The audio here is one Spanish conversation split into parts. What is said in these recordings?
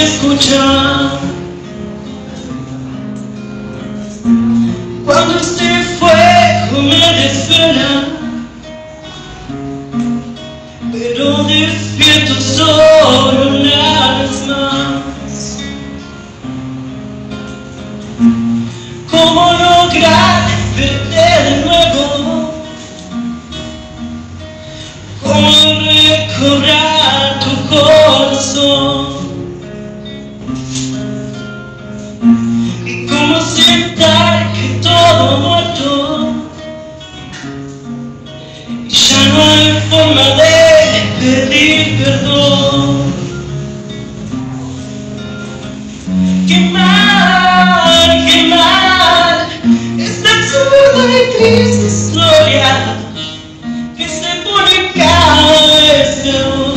escuchar. Cuando este fuego me desvela, pero despierto solo una vez más. ¿Cómo lograr verte de nuevo? ¿Cómo recobrar tu corazón? ¿Y cómo aceptar que todo ha muerto? Y ya no hay forma de pedir perdón. ¡Qué mal! Esta absurda y triste historia que se pone cada vez peor.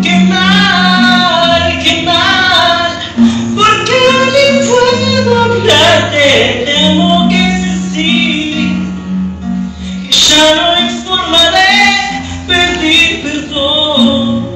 ¡Qué mal! Porque ni puedo hablarte, tengo que decir que ya no hay forma de pedir perdón.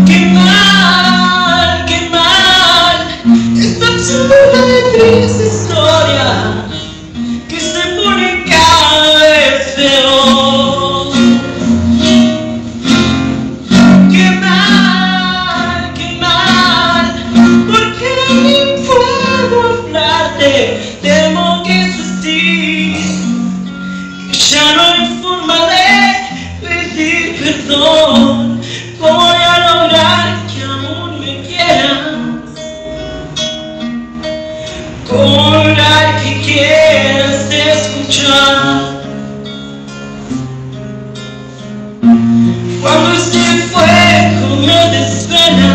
¡Qué mal! Esta absurda y triste historia que se pone cada vez peor. ¡Qué mal! Porque ni puedo hablarte, tengo que insistir que ya no hay forma de pedir perdón. ¿Cómo voy a lograr que aún me quieras? ¿Cómo lograr que quieras escuchar? Cuando este fuego me desvela,